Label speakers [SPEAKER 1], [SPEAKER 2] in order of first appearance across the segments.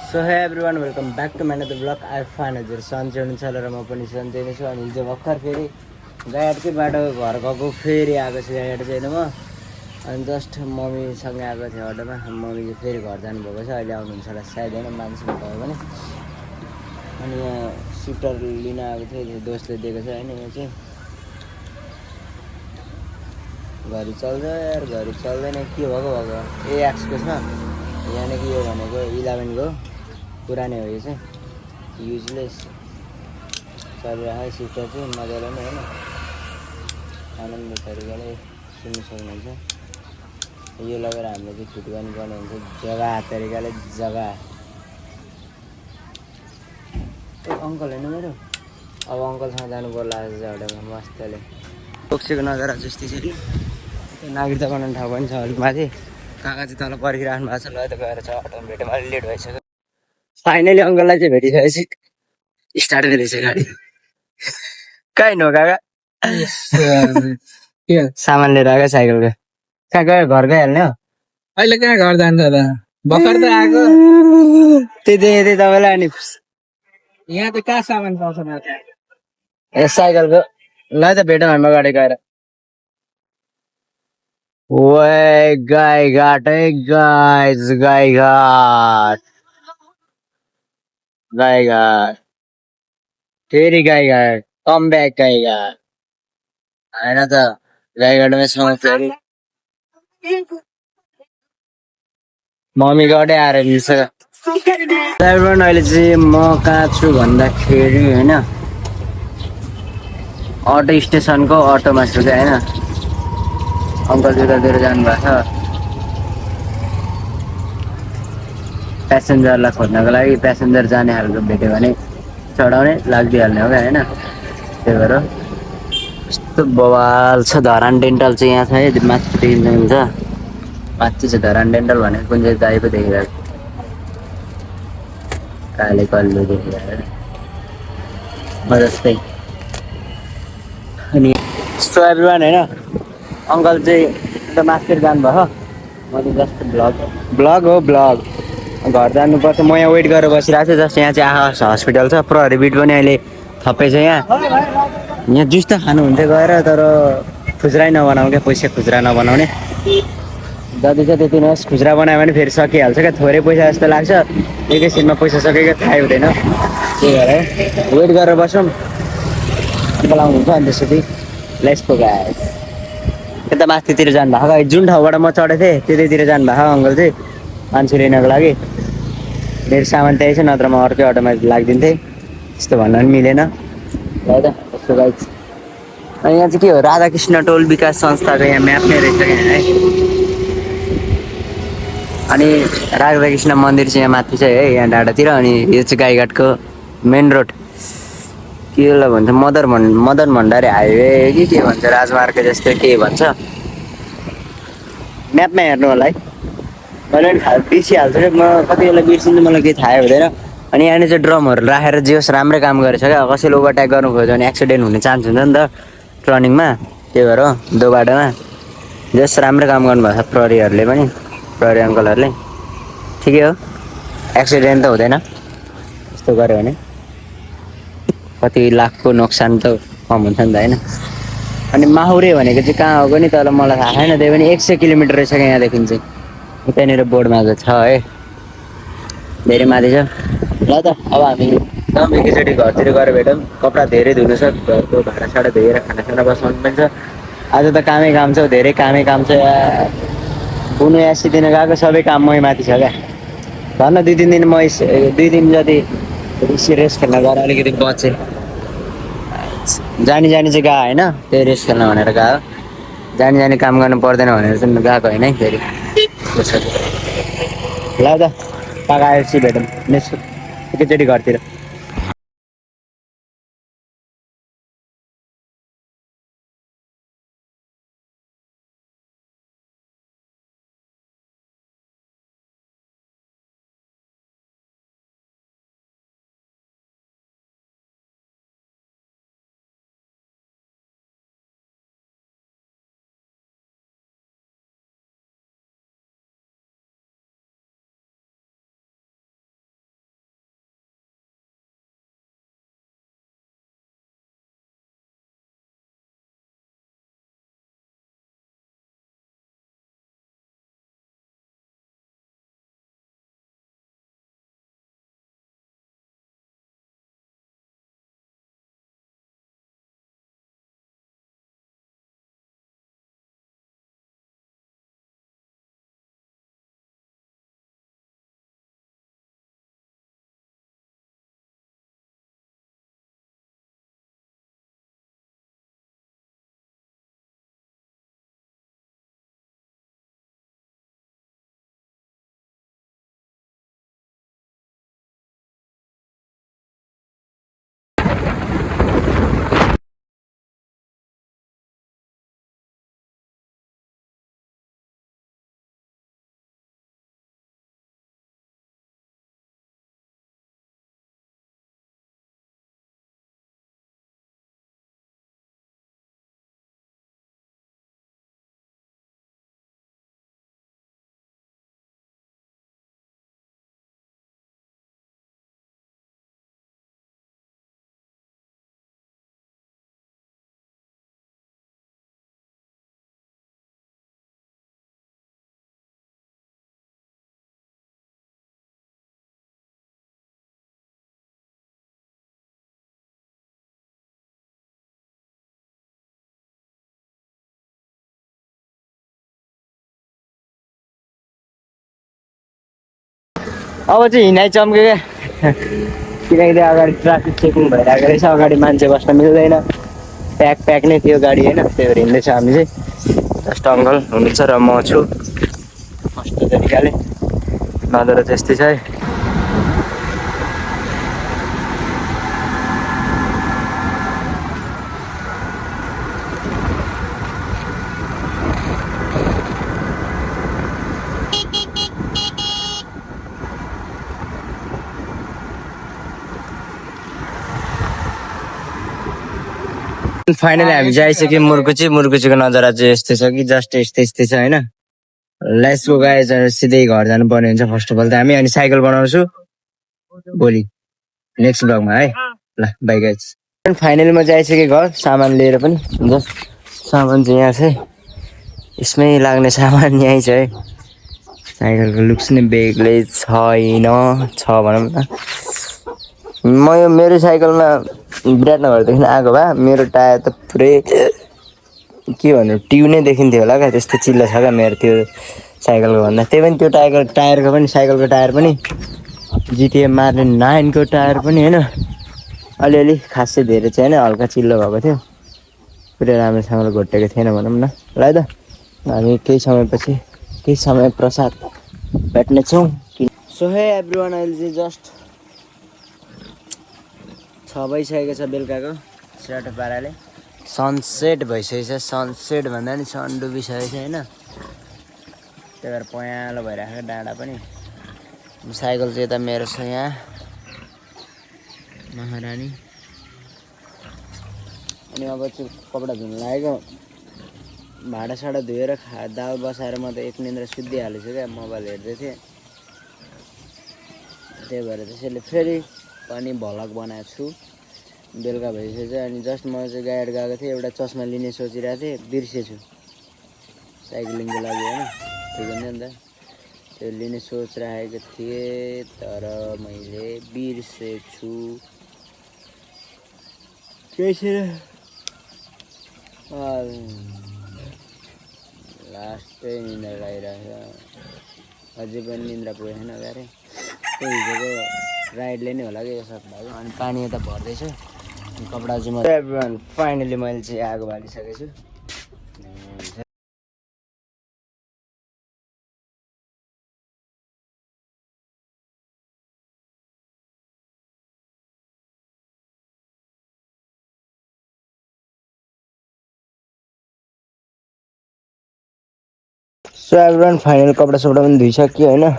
[SPEAKER 1] So hey everyone welcome back to my the blog I fine हजुर सन्चै हुनुहुन्छ र म पनि सन्चै नै छु। अनि हिजो भर्खर फेरि गाईहाटकै बाटो घर गएको फेरि आएको छु गाईहाट चाहिँ म। अनि जस्ट मम्मीसँग आएको थियो अटोमा। मम्मी चाहिँ फेरि घर जानुभएको छ, अहिले आउनुहुन्छ होला सायद होइन, मान्छे भयो भने। अनि यहाँ स्कुटर लिन आएको थियो, दोस्तले दिएको छ होइन। यहाँ चाहिँ घरि चल्छ यार, घरि चल्दैन के भएको भएको। ए एक्सको छ यहाँनिर, यो भनेको 11 पुरानै हो, यो चाहिँ युजलेस चलिरहेको स्कुटर चाहिँ मजाले नै होइन, आनन्द तरिकाले सुन्नु सक्नुहुन्छ। यो लगेर हामीले चाहिँ फिट गर्नुपर्ने हुन्छ जग्गा तरिकाले जग्गा। अङ्कल होइन मेरो, अब अङ्कलसँग जानु पर्ला आज झगडामा मस्तले। टोक्सेको नजारा जस्तै छ कि त्यो नागरिकता बनाउने ठाउँ पनि छ अलिक माथि। काका चाहिँ तल पर्खिराख्नु भएको छ, ल त गएर छ अटोमा भेट्यौँ, अलिक लेट भइसक्यो। फाइनली अङ्कललाई चाहिँ भेटिसकेपछि स्टार्ट गरेछ गाडी। कहीँ नो काका सामान लिएर आएको साइकलको। कहाँ गयो, घर गइहाल्ने हो
[SPEAKER 2] अहिले कहाँ घर जान्छ त, भर्खर त आएको।
[SPEAKER 1] त्यही तपाईँलाई। अनि
[SPEAKER 2] यहाँ त कहाँ सामान पाउँछ माथि।
[SPEAKER 1] ए साइकलको ल त भेटौँ हामी अगाडि गएर। ओए गाईघाट है गाइज, गाईघाट गाईघाट फेरि गाईघाट, कम ब्याक गाईघाट होइन त। गाईघाटमै छौँ फेरि, मम्मी गाउँदै आएर मिल्छ। अहिले चाहिँ म कहाँ छु भन्दाखेरि होइन, अटो स्टेसनको अटोमा छु क्या होइन। अङ्कल जुत्तातिर जानुभएको छ प्यासेन्जरलाई खोज्नको लागि। प्यासेन्जर जाने खालको भेट्यो भने चढाउने लाग्दिहाल्ने हो क्या होइन। त्यही भएर कस्तो बवाल छ। धरान डेन्टल चाहिँ यहाँ छ है, माथि देखिन्छ हुन्छ, माथि छ धरान डेन्टल भनेको। कुन चाहिँ दाइ पो देखिरहेको, काले कल्लो देखिरहेको म जस्तै। अनि सो एभ्रिवान होइन, अङ्कल चाहिँ अन्त मास्तिर जानुभयो, म चाहिँ जस्ट ब्लग हो ब्लग। घर जानुपर्छ, म यहाँ वेट गरेर बसिरहेको छु। जस्ट यहाँ चाहिँ आहा हस्पिटल छ, प्रहरी बिट पनि अहिले थपै छ यहाँ। यहाँ जुस त खानुहुन्थ्यो गएर, तर खुजरै नबनाऊ क्या, पैसा खुजरा नबनाउने। जति छ त्यति नहोस्, खुजरा बनायो भने फेरि सकिहाल्छ क्या, थोरै पैसा जस्तो लाग्छ, एकैछिनमा पैसा सकेको थाहै हुँदैन। त्यही भएर वेट गरेर बसौँ, अङ्कल आउनुहुन्छ अनि त्यसपछि लेट्स गो गाइस। यता माथितिर जानुभएको, जुन ठाउँबाट म चढेको थिएँ त्यतैतिर जानुभएको अङ्कल चाहिँ मान्छे लिनको लागि। मेरो सामान त्यही छ, नत्र म अर्कै अटोमा लाग्दिन्थेँ, त्यस्तो भन्न पनि मिलेन। ल त त्यसो गाइस। अनि यहाँ चाहिँ के हो, राधाकृष्ण टोल विकास संस्थाको यहाँ म्याप नै रहेछ यहाँ है। अनि राधाकृष्ण मन्दिर चाहिँ यहाँ माथि छ है, यहाँ डाँडातिर। अनि यो चाहिँ गाईघाटको मेन रोड, के भन्छ, मदन भण्डारी हाइवे कि के भन्छ, राजमार्ग जस्तै के भन्छ, म्यापमा हेर्नु होला है। मैले पनि बिर्सिहाल्छु क्या, म कति बेला बिर्सिन्छु, मलाई केही थाहै हुँदैन। अनि यहाँनिर चाहिँ ड्रमहरू राखेर जियोस् राम्रै काम गरेछ क्या। कसैले ओभरटेक गर्नु खोज्यो भने एक्सिडेन्ट हुने चान्स हुन्छ नि त टर्निङमा, त्यही भएर दो बाटोमा जस राम्रो काम गर्नुभएको छ प्रहरीहरूले पनि, प्रहरी अङ्कलहरूले। ठिकै हो, एक्सिडेन्ट त हुँदैन यस्तो गऱ्यो भने। कति लाखको नोक्सान त कम हुन्छ नि त होइन। अनि माहुरे भनेको चाहिँ कहाँ हो पनि तर मलाई थाहा छैन, त्यही पनि 100 किलोमिटर रहेछ क्या यहाँदेखि चाहिँ। त्यहाँनिर बोर्डमा चाहिँ छ है, धेरै माथि छ। ल त अब हामी एकैचोटि घरतिर गएर भेटौँ। कपडा धेरै धुनु छ, घरको भाँडासाँडा धोएर खानासाना बसाउनु पनि छ। आज त कामै काम छ, धेरै कामै काम छ यार। बुनु एसी दिन गएको, सबै काम मै माथि छ क्या। धन्न 2-3 दिन म 2 दिन जति रेस खेल्न गएर अलिकति बचेँ। जानी चाहिँ गएको होइन, त्यही रेस खेल्न भनेर गएको। जानी काम गर्नु पर्दैन भनेर चाहिँ गएको होइन है फेरि। ल त काका आएपछि भेटौँ, नेक्स्ट एकैचोटि घरतिर। अब चाहिँ हिँडाइ चम्क्यो क्या किनकि त्यो अगाडि ट्राफिक चेकिङ भइरहेको रहेछ अगाडि मान्छे बस्न मिल्दैन प्याक प्याक नै थियो गाडी होइन त्यही भएर हिँड्दैछ हामी चाहिँ जस्ट अङ्कल हुनुहुन्छ र म छु कस्तो तरिकाले नजर त्यस्तै छ है फाइनली हामी चाहिँ आइसक्यौँ मुर्कुचीको नजारा चाहिँ यस्तै छ कि जस्ट यस्तै छ होइन लेट्स गो गाइज सिधै घर जानुपर्ने हुन्छ फर्स्ट अफ अल त हामी अनि साइकल बनाउँछु भोलि नेक्स्ट ब्लगमा है ल बाई गाइज फाइनली म चाहिँ आइसकेँ घर सामान लिएर पनि जस्ट सामान चाहिँ यहाँ छ यसमै लाग्ने सामान यहीँ छ है साइकलको लुक्स नै बेग्लै छ भनौँ न म यो मेरो साइकलमा विराटनगरदेखि आएको भए मेरो टायर त पुरै के भन्नु ट्यु नै देखिन्थ्यो होला क्या त्यस्तो चिल्लो छ क्या मेरो त्यो साइकलको भन्दा त्यही पनि त्यो टायरको पनि साइकलको टायर पनि जिटिए मार्ने 9को टायर पनि होइन अलिअलि खासै धेरै चाहिँ होइन हल्का चिल्लो भएको थियो पुरै राम्रोसँगले घोटेको थिएन भनौँ न ल है त हामी केही समय पश्चात भेट्नेछौँ सो हे एभ्रिवान अहिले चाहिँ जस्ट 6 भइसकेको छ बेलुकाको सेटो पाराले सनसेट भइसकेको छ सनसेट भन्दा नि सन डुबिसकेको छ होइन त्यही भएर पयालो भइरहेको डाँडा पनि साइकल चाहिँ यता मेरो छ यहाँ महारानी अनि अब चाहिँ कपडा धुन लागेको भाँडासाँडा धोएर दाल बसाएर म त एक निन्द्रा सुत्दिहालेको छु क्या मोबाइल हेर्दै थिएँ त्यही भएर त्यसैले फेरि पनि भ्लग बनाएको छु बेलुका भइसकेछ अनि जस्ट म चाहिँ गाइड गएको थिएँ एउटा चस्मा लिने सोचिरहेको थिएँ बिर्सेछु साइक्लिङको लागि होइन ठिक हुन्छ नि त त्यो लिने सोच राखेको थिएँ तर मैले बिर्सेछु केही छैन लास्टै निन्द्रा लागिरहेको छ अझै पनि निन्द्रा पुगेन गरे त्यो हिजोको राइडले नै होला कि यो सब भयो अनि पानी यता भर्दैछ कपडा चाहिँ म एभ्रिवान फाइनली मैले चाहिँ आगो बालिसकेको छु सो एभ्रिवान फाइनल कपडा सपडा पनि धोइसक्यो होइन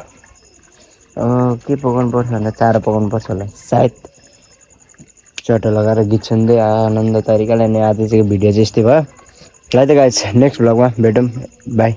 [SPEAKER 1] के पकाउनु पर्छ भन्दा चारो पकाउनु पर्छ होला सायद चटो लगाएर गीत सुन्दै आनन्द तरिकाले अनि आज चाहिँ भिडियो चाहिँ यस्तै भयो ल त गाइस नेक्स्ट भ्लगमा भेटौँ बाई